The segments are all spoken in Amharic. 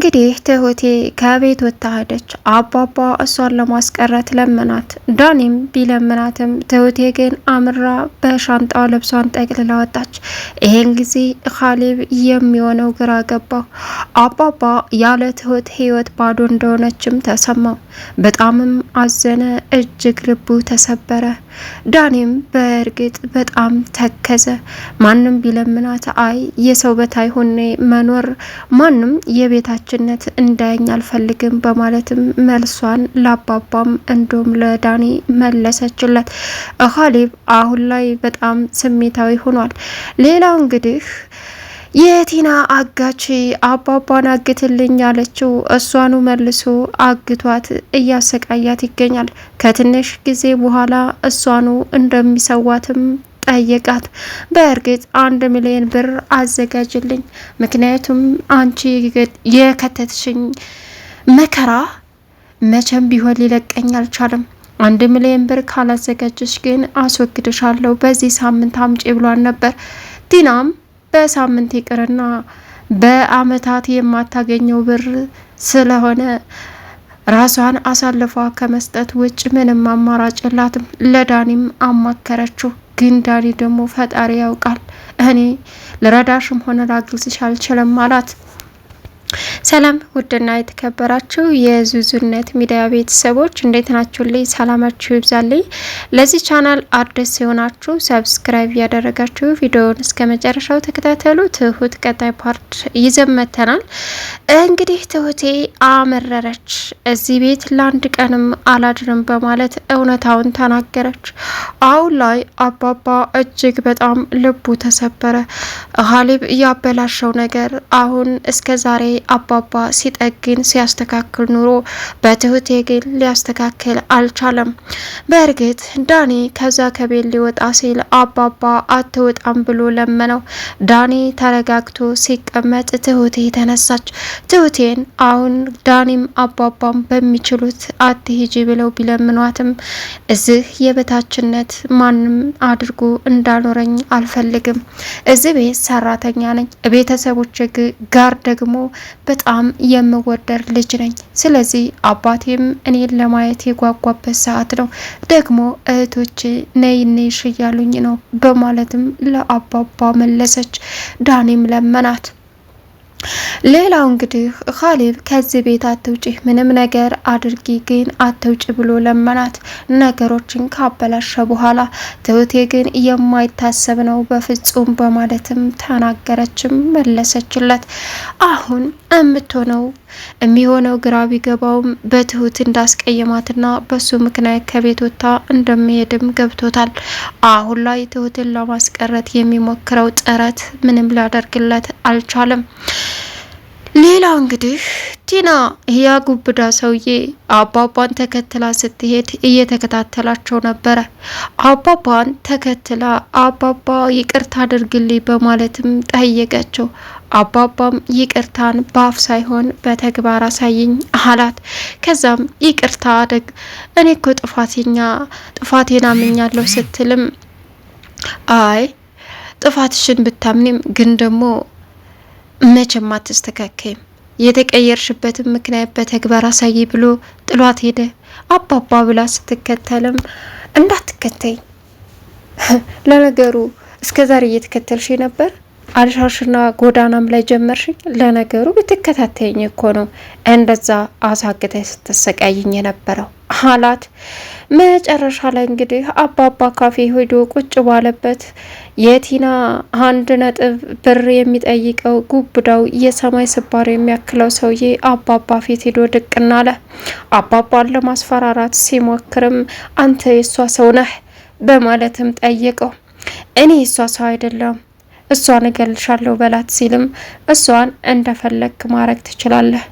እንግዲህ ትሁቴ ከቤት ወጥታ ሄደች። አባባ እሷን ለማስቀረት ለመናት። ዳኒም ቢለምናትም ትሁቴ ግን አምራ በሻንጣ ልብሷን ጠቅልላ ወጣች። ይሄን ጊዜ ካሌብ የሚሆነው ግራ ገባው። አባባ ያለ ትሁት ህይወት ባዶ እንደሆነችም ተሰማው። በጣምም አዘነ። እጅግ ልቡ ተሰበረ። ዳኒም በእርግጥ በጣም ተከዘ። ማንም ቢለምናት አይ የሰው በታይ ሆኔ መኖር ማንም የቤታችነት እንዳያኝ አልፈልግም በማለትም መልሷን ለአባባም እንዲሁም ለዳኒ መለሰችለት። ካሌብ አሁን ላይ በጣም ስሜታዊ ሆኗል። ሌላው እንግዲህ የቲና አጋች አባባን አግትልኝ ያለችው እሷኑ መልሶ አግቷት እያሰቃያት ይገኛል። ከትንሽ ጊዜ በኋላ እሷኑ እንደሚሰዋትም ጠየቃት። በእርግጥ 1 ሚሊዮን ብር አዘጋጅልኝ፣ ምክንያቱም አንቺ የከተትሽኝ መከራ መቼም ቢሆን ሊለቀኝ አልቻለም። 1 ሚሊዮን ብር ካላዘጋጀሽ ግን አስወግድሻለሁ በዚህ ሳምንት አምጪ ብሏን ነበር። ቲናም በሳምንት ይቅርና በአመታት የማታገኘው ብር ስለሆነ ራሷን አሳልፏ ከመስጠት ውጭ ምንም አማራጭ የላትም። ለዳኒም አማከረችው። ግን ዳኒ ደግሞ ፈጣሪ ያውቃል፣ እኔ ልረዳሽም ሆነ ላግዝሽ አልችልም አላት። ሰላም ውድና የተከበራችሁ የዙዙነት ሚዲያ ቤተሰቦች እንዴት ናችሁልኝ? ሰላማችሁ ይብዛልኝ። ለዚህ ቻናል አዲስ ሲሆናችሁ ሰብስክራይብ ያደረጋችሁ ቪዲዮውን እስከ መጨረሻው ተከታተሉ። ትሁት ቀጣይ ፓርት ይዘመተናል። እንግዲህ ትሁቴ አመረረች። እዚህ ቤት ለአንድ ቀንም አላድርም በማለት እውነታውን ተናገረች። አሁን ላይ አባባ እጅግ በጣም ልቡ ተሰበረ። ካሌብ ያበላሸው ነገር አሁን እስከ ዛሬ አባባ ሲጠግን ሲያስተካክል ኑሮ በትሁቴ ግን ሊያስተካክል አልቻለም። በእርግጥ ዳኒ ከዛ ከቤት ሊወጣ ሲል አባባ አትወጣም ብሎ ለመነው። ዳኒ ተረጋግቶ ሲቀመጥ ትሁቴ ተነሳች። ትሁቴን አሁን ዳኒም አባባም በሚችሉት አትሂጂ ብለው ቢለምኗትም እዚህ የበታችነት ማንም አድርጎ እንዳኖረኝ አልፈልግም። እዚህ ቤት ሰራተኛ ነኝ። ቤተሰቦች ጋር ደግሞ በጣም የምወደር ልጅ ነኝ። ስለዚህ አባቴም እኔን ለማየት የጓጓበት ሰዓት ነው። ደግሞ እህቶች ነይ ነይሽ እያሉኝ ነው በማለትም ለአባባ መለሰች። ዳኒም ለመናት። ሌላው እንግዲህ ካሌብ ከዚህ ቤት አትውጪ፣ ምንም ነገር አድርጊ ግን አትውጪ ብሎ ለመናት። ነገሮችን ካበላሸ በኋላ ትሁቴ ግን የማይታሰብ ነው በፍጹም በማለትም ተናገረችም መለሰችለት። አሁን የምትሆነው የሚሆነው ግራ ቢገባውም በትሁት እንዳስቀየማትና በሱ ምክንያት ከቤት ወጥታ እንደሚሄድም ገብቶታል። አሁን ላይ ትሁትን ለማስቀረት የሚሞክረው ጥረት ምንም ሊያደርግለት አልቻለም። ሌላው እንግዲህ ቲና ያ ጉብዳ ሰውዬ አባባን ተከትላ ስትሄድ እየተከታተላቸው ነበረ። አባባን ተከትላ አባባ ይቅርታ አድርግልኝ በማለትም ጠየቀችው። አባባም ይቅርታን በአፍ ሳይሆን በተግባር አሳይኝ አላት። ከዛም ይቅርታ አደግ እኔ እኮ ጥፋቴን አምኛለሁ ስትልም አይ ጥፋትሽን ብታምኒም ግን ደግሞ መቼም አትስተካከይም፣ የተቀየርሽበትን ምክንያት በተግባር አሳይ ብሎ ጥሏት ሄደ። አባባ ብላ ስትከተልም እንዳትከተኝ ለነገሩ እስከዛሬ እየተከተልሽ ነበር አልሻሽና ጎዳናም ላይ ጀመርሽኝ። ለነገሩ ብትከታተይኝ እኮ ነው እንደዛ አሳግተሽ ስትሰቃይኝ የነበረው አላት። መጨረሻ ላይ እንግዲህ አባባ ካፌ ሄዶ ቁጭ ባለበት የቲና 1 ብር የሚጠይቀው ጉብዳው የሰማይ ስባር የሚያክለው ሰውዬ አባባ ፊት ሄዶ ድቅና አለ። አባባን ለማስፈራራት ሲሞክርም አንተ የሷ ሰው ነህ በማለትም ጠየቀው። እኔ የሷ ሰው አይደለም እሷን እገልሻለሁ በላት ሲልም እሷን እንደፈለክ ማድረግ ትችላለህ፣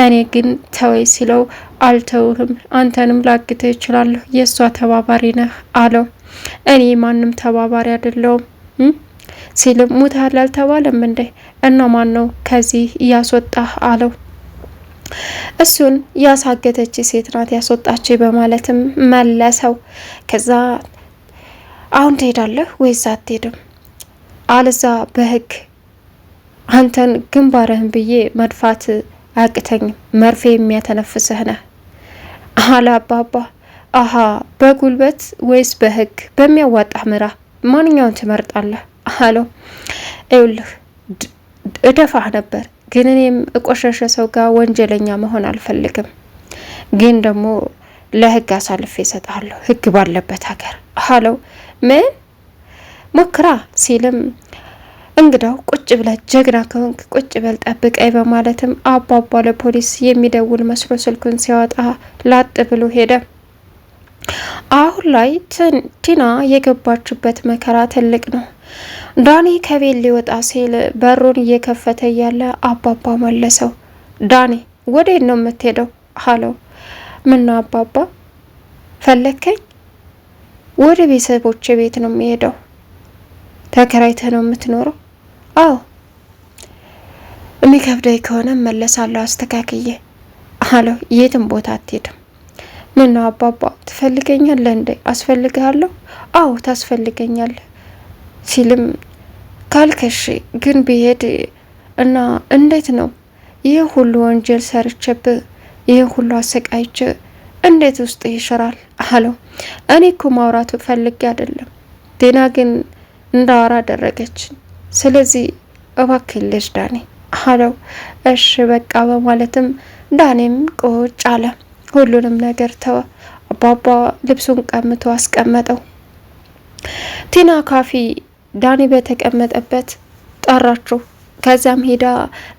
እኔ ግን ተወይ ሲለው አልተውህም፣ አንተንም ላግተህ እችላለሁ፣ የእሷ ተባባሪ ነህ አለው። እኔ ማንም ተባባሪ አይደለሁም ሲልም ሙታል አልተባለም እንዴ እና ማን ነው ከዚህ ያስወጣህ አለው። እሱን ያሳገተች ሴት ናት ያስወጣች በማለትም መለሰው። ከዛ አሁን ትሄዳለህ ወይስ አትሄድም? አለዛ በህግ አንተን ግንባርህን ብዬ መድፋት አያቅተኝም፣ መርፌ የሚያተነፍስህ ነህ አለ አባባ። አሀ በጉልበት ወይስ በህግ? በሚያዋጣህ ምራ፣ ማንኛውን ትመርጣለህ አለው። ይኸውልህ እደፋህ ነበር፣ ግን እኔም እቆሸሸ ሰው ጋር ወንጀለኛ መሆን አልፈልግም። ግን ደግሞ ለህግ አሳልፌ እሰጥሃለሁ፣ ህግ ባለበት ሀገር አለው። ምን ሞክራ ሲልም እንግዳው ቁጭ ብለ ጀግና ከሆንክ ቁጭ በል ጠብቀኝ በማለትም አባባ ለፖሊስ የሚደውል መስሎ ስልኩን ሲያወጣ ላጥ ብሎ ሄደ። አሁን ላይ ቲና የገባችበት መከራ ትልቅ ነው። ዳኒ ከቤት ሊወጣ ሲል በሩን እየከፈተ እያለ አባባ መለሰው። ዳኒ ወዴት ነው የምትሄደው አለው። ምነው አባባ ፈለከኝ? ወደ ቤተሰቦቼ ቤት ነው የሚሄደው። ተከራይተህ ነው የምትኖረው? አዎ። የሚከብደኝ ከሆነ መለሳለሁ አስተካክዬ አለው። የትም ቦታ አትሄድም። ምነው አባባ ትፈልገኛለህ እንዴ? አስፈልግሃለሁ? አዎ ታስፈልገኛለህ ሲልም ካልከሽ ግን ብሄድ እና እንዴት ነው ይህ ሁሉ ወንጀል ሰርቼብህ ይህ ሁሉ አሰቃይቼ እንዴት ውስጥ ይሽራል አለው። እኔ እኮ ማውራቱ ፈልጌ አይደለም፣ ቴና ግን እንዳወራ አደረገች። ስለዚህ እባክህ ልጅ ዳኒ አለው። እሺ በቃ በማለትም ዳኒም ቁጭ አለ። ሁሉንም ነገር ተወ። አባባ ልብሱን ቀምቶ አስቀመጠው። ቲና ካፊ ዳኒ በተቀመጠበት ጠራችው። ከዛም ሄዳ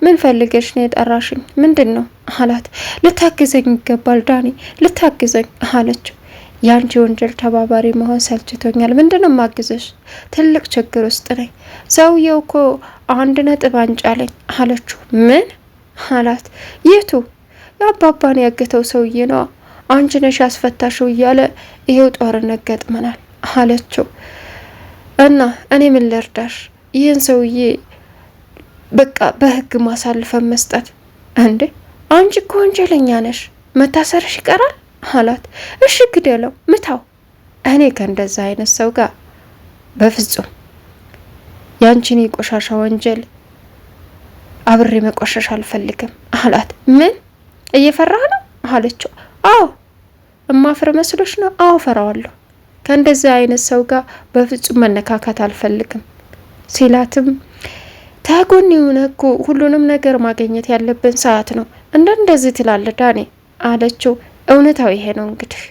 ምን ፈልገሽ ነው የጠራሽኝ? ምንድን ነው አላት። ልታግዘኝ ይገባል ዳኒ ልታግዘኝ አለችው። ያንቺ ወንጀል ተባባሪ መሆን ሰልችቶኛል። ምንድነው ማግዘሽ? ትልቅ ችግር ውስጥ ነኝ። ሰውየው እኮ 1 አንጭ አለኝ አለችው። ምን አላት? የቱ? የአባባን ያገተው ሰውዬ ነው። አንቺ ነሽ ያስፈታሽው እያለ ይሄው ጦርነት ገጥመናል አለችው። እና እኔ ምን ልርዳሽ? ይህን ሰውዬ በቃ በህግ ማሳልፈን መስጠት። እንዴ አንቺ እኮ ወንጀለኛ ነሽ፣ መታሰርሽ ይቀራል አላት። እሺ ግደለው፣ ምታው። እኔ ከእንደዛ አይነት ሰው ጋር በፍጹም ያንቺን የቆሻሻ ወንጀል አብሬ መቆሸሽ አልፈልግም አላት። ምን እየፈራህ ነው አለችው። አዎ እማፍር መስሎሽ ነው? አዎ ፈራዋለሁ። ከእንደዛ አይነት ሰው ጋር በፍጹም መነካካት አልፈልግም ሲላትም ታጎን የሆነ እኮ ሁሉንም ነገር ማግኘት ያለብን ሰዓት ነው። እንደዚህ ትላለህ ዳኒ አለችው። እውነታው ይሄ ነው እንግዲህ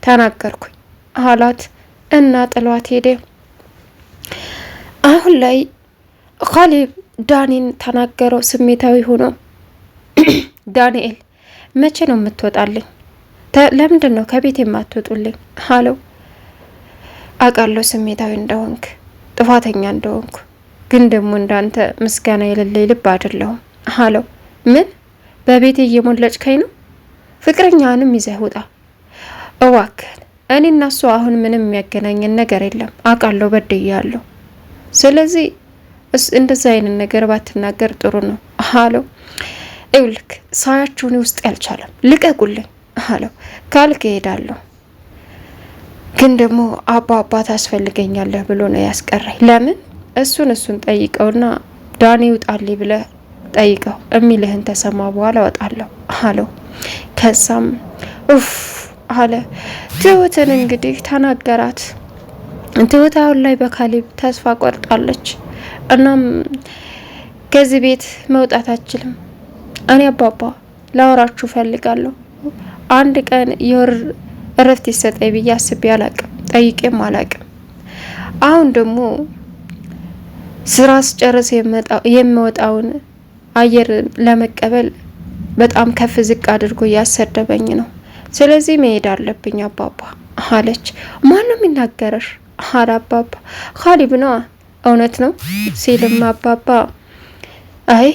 ተናገርኩኝ አላት እና ጥሏት ሄደ። አሁን ላይ ካሌብ ዳኒን ተናገረው ስሜታዊ ሆኖ። ዳንኤል መቼ ነው የምትወጣልኝ? ለምንድን ነው ከቤት የማትወጡልኝ አለው። አውቃለሁ ስሜታዊ እንደሆንክ ጥፋተኛ እንደሆንኩ፣ ግን ደግሞ እንዳንተ ምስጋና የሌለኝ ልብ አይደለሁም አለው። ምን በቤቴ እየሞለጭከኝ ነው? ፍቅረኛንም ይዘህ ውጣ እዋክል። እኔ እና እሱ አሁን ምንም የሚያገናኘን ነገር የለም። አውቃለሁ በድያለሁ። ስለዚህ እንደዛ አይነት ነገር ባትናገር ጥሩ ነው አለው። ይልክ ሳያችሁን ውስጥ ያልቻለም ልቀቁልኝ አለው። ካልክ እሄዳለሁ፣ ግን ደግሞ አባ ታስፈልገኛለህ ብሎ ነው ያስቀረኝ። ለምን? እሱን ጠይቀውና ዳኒ ውጣልኝ ብለህ ጠይቀው፣ የሚልህን ተሰማ በኋላ እወጣለሁ አለው። ከዛም ኡፍ አለ። ትሁትን እንግዲህ ተናገራት። ትሁት አሁን ላይ በካሌብ ተስፋ ቆርጣለች። እናም ከዚህ ቤት መውጣት አችልም። እኔ አባባ ላወራችሁ ፈልጋለሁ። አንድ ቀን የወር እረፍት ይሰጠኝ ብዬ አስቤ አላቅም፣ ጠይቄም አላቅም። አሁን ደግሞ ስራ ስጨርስ የምወጣውን አየር ለመቀበል በጣም ከፍ ዝቅ አድርጎ እያሰደበኝ ነው። ስለዚህ መሄድ አለብኝ አባባ አለች። ማንም ይናገረሽ አለ አባባ። ካሌብ ነዋ። እውነት ነው ሲልም አባባ አይ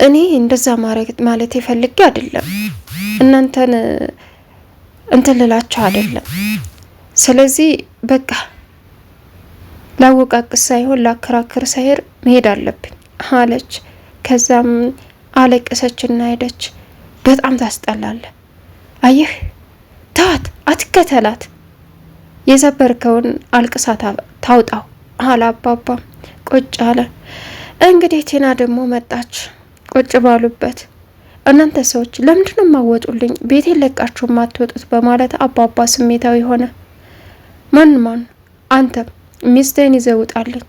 እኔ እንደዛ ማለት የፈልጌ አይደለም፣ እናንተን እንትን ልላችሁ አይደለም። ስለዚህ በቃ ላወቃቅስ ሳይሆን ላከራክር ሳይር መሄድ አለብኝ አለች። ከዛም አለቀሰችና ሄደች። በጣም ታስጠላለ። አየህ ተዋት፣ አትከተላት፣ የዘበርከውን አልቅሳ ታውጣው አለ አባባ። ቁጭ አለ። እንግዲህ ቲና ደግሞ መጣች። ቁጭ ባሉበት እናንተ ሰዎች ለምንድነው የማወጡልኝ? ቤቴን ለቃችሁ የማትወጡት? በማለት አባባ ስሜታዊ ሆነ። ማን አንተም ሚስትህን ይዘውጣልኝ።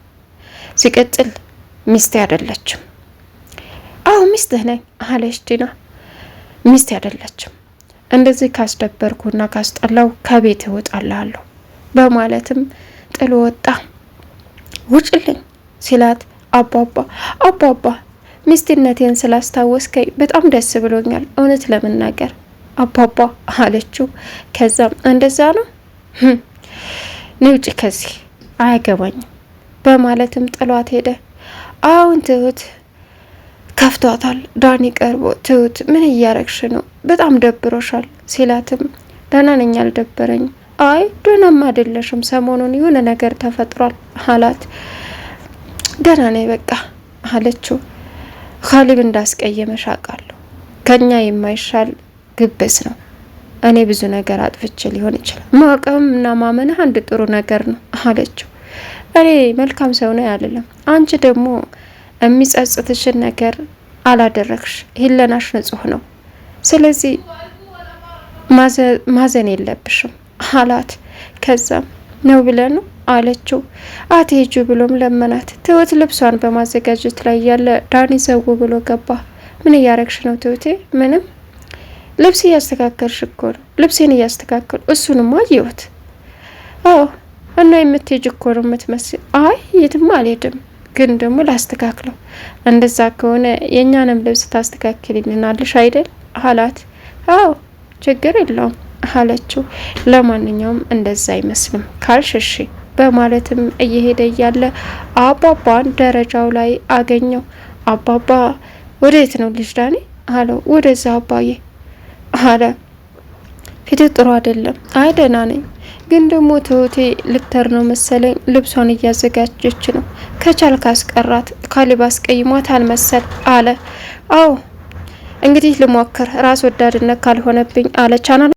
ሲቀጥል ሚስቴ አይደለችም። አዎ ሚስትህ ነኝ አለች ዲና። ሚስቴ አይደለችም፣ እንደዚህ ካስደበርኩና ካስጠላው ከቤት እወጣልሃለሁ በማለትም ጥሎ ወጣ። ውጭልኝ ሲላት አባባ ሚስትነቴን ስላስታወስከኝ በጣም ደስ ብሎኛል፣ እውነት ለመናገር አባባ አለችው። ከዛም እንደዛ ነው ንውጭ ከዚህ አያገባኝም በማለትም ጥሏት ሄደ። አሁን ትሁት ከፍቷታል። ዳኒ ቀርቦ ትሁት ምን እያረግሽ ነው? በጣም ደብሮሻል ሲላትም ደህና ነኝ አልደበረኝም። አይ ደህናም አይደለሽም፣ ሰሞኑን የሆነ ነገር ተፈጥሯል አላት። ደህና ነኝ በቃ አለችው። ካሊብ እንዳስቀየመሽ አውቃለሁ፣ ከኛ የማይሻል ግብስ ነው። እኔ ብዙ ነገር አጥፍቼ ሊሆን ይችላል፣ ማወቅም እና ማመንህ አንድ ጥሩ ነገር ነው አለችው። እኔ መልካም ሰው ነው ያልለም፣ አንቺ ደግሞ የሚጸጽትሽን ነገር አላደረግሽ፣ ሂለናሽ ንጹህ ነው፣ ስለዚህ ማዘን የለብሽም አላት። ከዛም ነው ብለ ነው አለችው። አትሄጁ ብሎም ለመናት። ትሁት ልብሷን በማዘጋጀት ላይ ያለ ዳኒ ዘው ብሎ ገባ። ምን እያረግሽ ነው ትሁቴ? ምንም ልብስ እያስተካከልሽ እኮ ነው። ልብሴን እያስተካከሉ እሱንም አየሁት። አዎ እና የምትሄጅ እኮ ነው የምትመስል። አይ የትም አልሄድም፣ ግን ደግሞ ላስተካክለው። እንደዛ ከሆነ የእኛንም ልብስ ታስተካክልልናለሽ አይደል አላት። አዎ ችግር የለውም አለችው። ለማንኛውም እንደዛ አይመስልም ካልሽሽ በማለትም እየሄደ እያለ አባባን ደረጃው ላይ አገኘው። አባባ ወዴት ነው ልጅ ዳኒ አለው። ወደዛ አባዬ አለ። ፊት ጥሩ አይደለም። አይ ደህና ነኝ፣ ግን ደግሞ ትሁቴ ልክተር ነው መሰለኝ ልብሷን እያዘጋጀች ነው። ከቻልክ አስቀራት፣ ካሊብ አስቀይሟት አልመሰል አለ። አዎ እንግዲህ ልሞክር፣ ራስ ወዳድነት ካልሆነብኝ አለ። ቻናል